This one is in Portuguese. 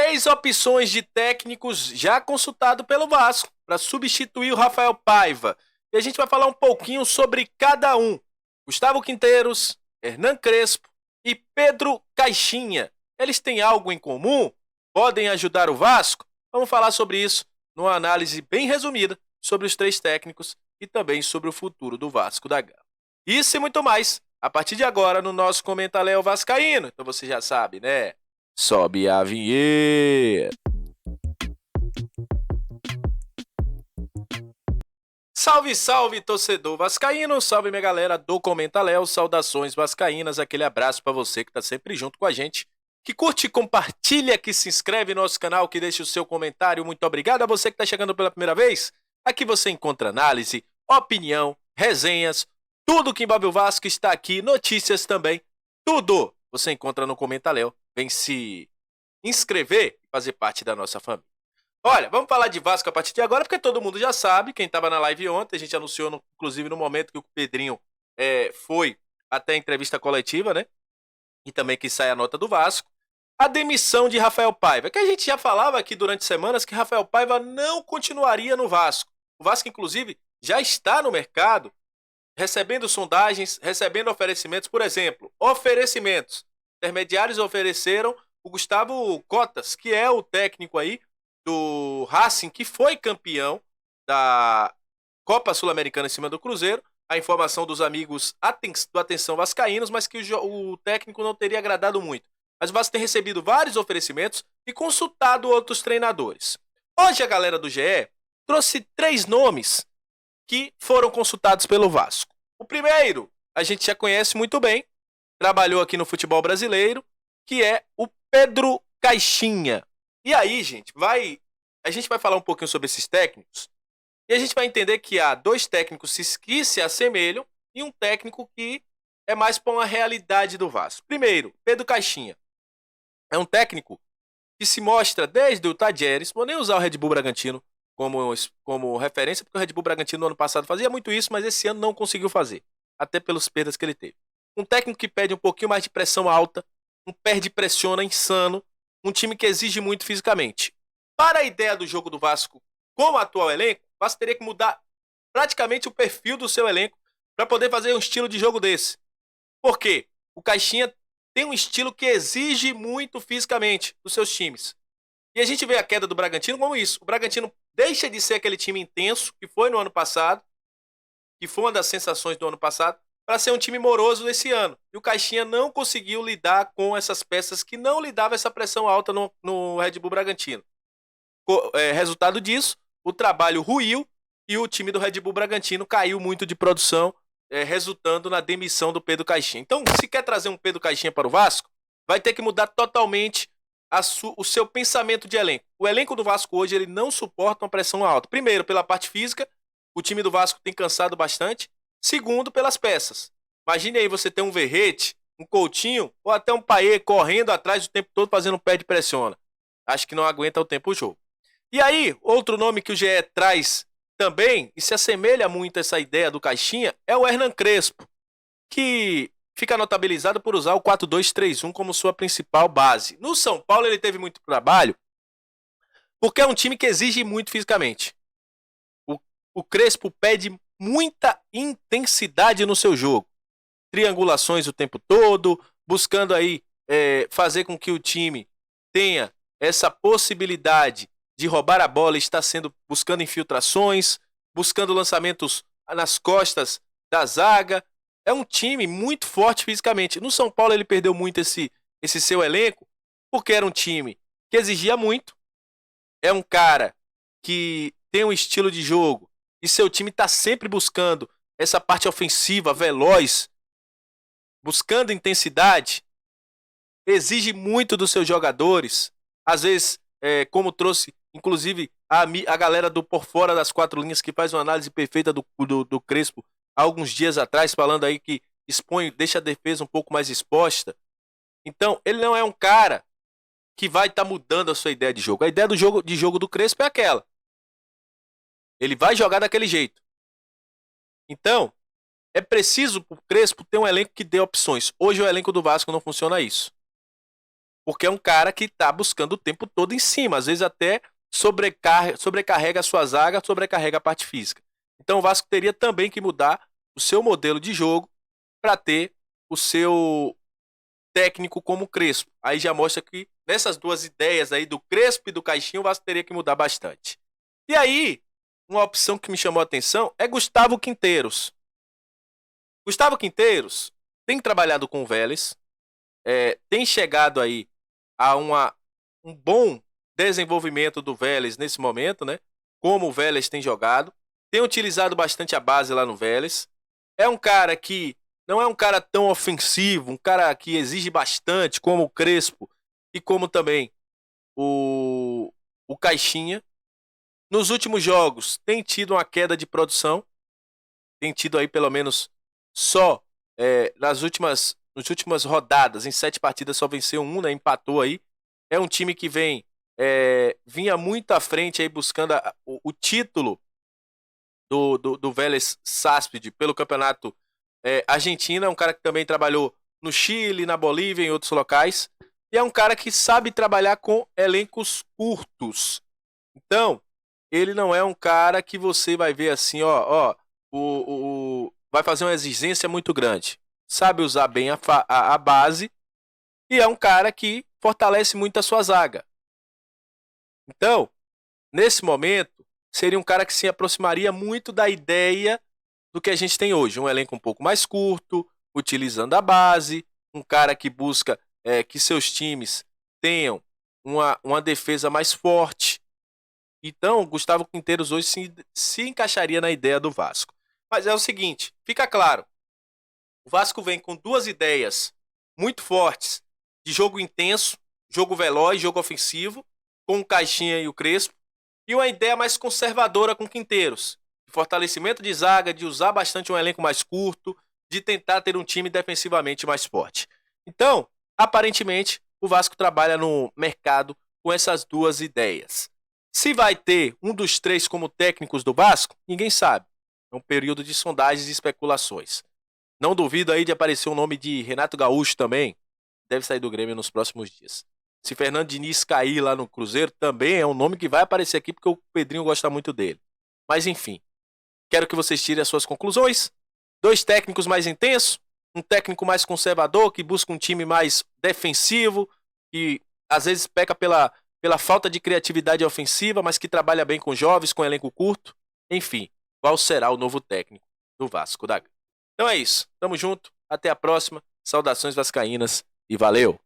Três opções de técnicos já consultado pelo Vasco para substituir o Rafael Paiva. E a gente vai falar um pouquinho sobre cada um. Gustavo Quinteiros, Hernan Crespo e Pedro Caixinha. Eles têm algo em comum? Podem ajudar o Vasco? Vamos falar sobre isso numa análise bem resumida sobre os três técnicos e também sobre o futuro do Vasco da Gama. Isso e muito mais a partir de agora no nosso Comentário Vascaíno. Então você já sabe, né? Sobe a vinheta. Salve, salve, torcedor vascaíno. Salve, minha galera do Comentário. Saudações vascaínas. Aquele abraço pra você que tá sempre junto com a gente, que curte, compartilha, que se inscreve no nosso canal, que deixa o seu comentário. Muito obrigado a você que tá chegando pela primeira vez. Aqui você encontra análise, opinião, resenhas, tudo que envolve o Vasco está aqui, notícias também, tudo você encontra no Comentário. Vem se inscrever e fazer parte da nossa família. Olha, vamos falar de Vasco a partir de agora, porque todo mundo já sabe, quem estava na live ontem, a gente anunciou, inclusive, no momento que o Pedrinho foi até a entrevista coletiva, né? E também que sai a nota do Vasco, a demissão de Rafael Paiva, que a gente já falava aqui durante semanas que Rafael Paiva não continuaria no Vasco. O Vasco, inclusive, já está no mercado, recebendo sondagens, recebendo oferecimentos, por exemplo, oferecimentos. Intermediários ofereceram o Gustavo Cotas, que é o técnico aí do Racing, que foi campeão da Copa Sul-Americana em cima do Cruzeiro. A informação dos amigos do Atenção Vascaínos, mas que o técnico não teria agradado muito. Mas o Vasco tem recebido vários oferecimentos e consultado outros treinadores. Hoje a galera do GE trouxe 3 nomes que foram consultados pelo Vasco. O primeiro, a gente já conhece muito bem, trabalhou aqui no futebol brasileiro, que é o Pedro Caixinha. E aí, gente, a gente vai falar um pouquinho sobre esses técnicos e a gente vai entender que há 2 técnicos que se assemelham e um técnico que é mais para uma realidade do Vasco. Primeiro, Pedro Caixinha. É um técnico que se mostra desde o Tadieres, vou nem usar o Red Bull Bragantino como referência, porque o Red Bull Bragantino no ano passado fazia muito isso, mas esse ano não conseguiu fazer, até pelas perdas que ele teve. Um técnico que pede um pouquinho mais de pressão alta, um perde-pressiona insano, um time que exige muito fisicamente. Para a ideia do jogo do Vasco com o atual elenco, o Vasco teria que mudar praticamente o perfil do seu elenco para poder fazer um estilo de jogo desse. Por quê? O Caixinha tem um estilo que exige muito fisicamente dos seus times. E a gente vê a queda do Bragantino como isso. O Bragantino deixa de ser aquele time intenso que foi no ano passado, que foi uma das sensações do ano passado, para ser um time moroso esse ano. E o Caixinha não conseguiu lidar com essas peças que não lhe davam essa pressão alta no Red Bull Bragantino. Resultado disso, o trabalho ruiu e o time do Red Bull Bragantino caiu muito de produção, resultando na demissão do Pedro Caixinha. Então, se quer trazer um Pedro Caixinha para o Vasco, vai ter que mudar totalmente o seu pensamento de elenco. O elenco do Vasco hoje ele não suporta uma pressão alta. Primeiro, pela parte física, o time do Vasco tem cansado bastante. Segundo, pelas peças. Imagine aí você ter um Verrete, um Coutinho ou até um Payet correndo atrás o tempo todo fazendo um pé de pressiona. Acho que não aguenta o tempo o jogo. E aí, outro nome que o GE traz também, e se assemelha muito a essa ideia do Caixinha, é o Hernan Crespo, que fica notabilizado por usar o 4-2-3-1 como sua principal base. No São Paulo ele teve muito trabalho, porque é um time que exige muito fisicamente. O Crespo pede muita intensidade no seu jogo. Triangulações o tempo todo, buscando aí fazer com que o time tenha essa possibilidade de roubar a bola, está buscando infiltrações, buscando lançamentos nas costas da zaga. É um time muito forte fisicamente. No São Paulo ele perdeu muito esse seu elenco, porque era um time que exigia muito. É um cara que tem um estilo de jogo e seu time está sempre buscando essa parte ofensiva, veloz, buscando intensidade. Exige muito dos seus jogadores. Às vezes, como trouxe, inclusive, a galera do Por Fora das Quatro Linhas, que faz uma análise perfeita do Crespo há alguns dias atrás, falando aí que deixa a defesa um pouco mais exposta. Então, ele não é um cara que vai estar mudando a sua ideia de jogo. A ideia de jogo do Crespo é aquela. Ele vai jogar daquele jeito. Então, é preciso o Crespo ter um elenco que dê opções. Hoje o elenco do Vasco não funciona isso. porque é um cara que tá buscando o tempo todo em cima, às vezes até sobrecarrega a sua zaga, sobrecarrega a parte física. Então o Vasco teria também que mudar o seu modelo de jogo para ter o seu técnico como o Crespo. Aí já mostra que nessas duas ideias aí do Crespo e do Caixinha, o Vasco teria que mudar bastante. E aí, uma opção que me chamou a atenção é Gustavo Quinteiros. Gustavo Quinteiros tem trabalhado com o Vélez, tem chegado aí a um bom desenvolvimento do Vélez nesse momento, né? Como o Vélez tem jogado, tem utilizado bastante a base lá no Vélez. É um cara que não é um cara tão ofensivo, um cara que exige bastante, como o Crespo e como também o Caixinha. Nos últimos jogos tem tido uma queda de produção, tem tido aí pelo menos só nas últimas rodadas, em 7 partidas só venceu um, né? Empatou aí. É um time que vinha muito à frente aí buscando o título do Vélez Sarsfield pelo campeonato argentino. É um cara que também trabalhou no Chile, na Bolívia, em outros locais. E é um cara que sabe trabalhar com elencos curtos. Então, ele não é um cara que você vai ver assim, vai fazer uma exigência muito grande. Sabe usar bem a base e é um cara que fortalece muito a sua zaga. Então, nesse momento, seria um cara que se aproximaria muito da ideia do que a gente tem hoje. Um elenco um pouco mais curto, utilizando a base, um cara que busca que seus times tenham uma defesa mais forte. Então, o Gustavo Quinteiros hoje se encaixaria na ideia do Vasco. Mas é o seguinte, fica claro, o Vasco vem com duas ideias muito fortes de jogo intenso, jogo veloz, jogo ofensivo, com o Caixinha e o Crespo, e uma ideia mais conservadora com Quinteiros, de fortalecimento de zaga, de usar bastante um elenco mais curto, de tentar ter um time defensivamente mais forte. Então, aparentemente, o Vasco trabalha no mercado com essas duas ideias. Se vai ter um dos três como técnicos do Vasco, ninguém sabe. É um período de sondagens e especulações. Não duvido aí de aparecer o nome de Renato Gaúcho também. Deve sair do Grêmio nos próximos dias. Se Fernando Diniz cair lá no Cruzeiro, também é um nome que vai aparecer aqui porque o Pedrinho gosta muito dele. Mas enfim, quero que vocês tirem as suas conclusões. 2 técnicos mais intensos, um técnico mais conservador, que busca um time mais defensivo, que às vezes peca pela falta de criatividade ofensiva, mas que trabalha bem com jovens, com elenco curto. Enfim, qual será o novo técnico do Vasco da Gama? Então é isso. Tamo junto. Até a próxima. Saudações vascaínas e valeu!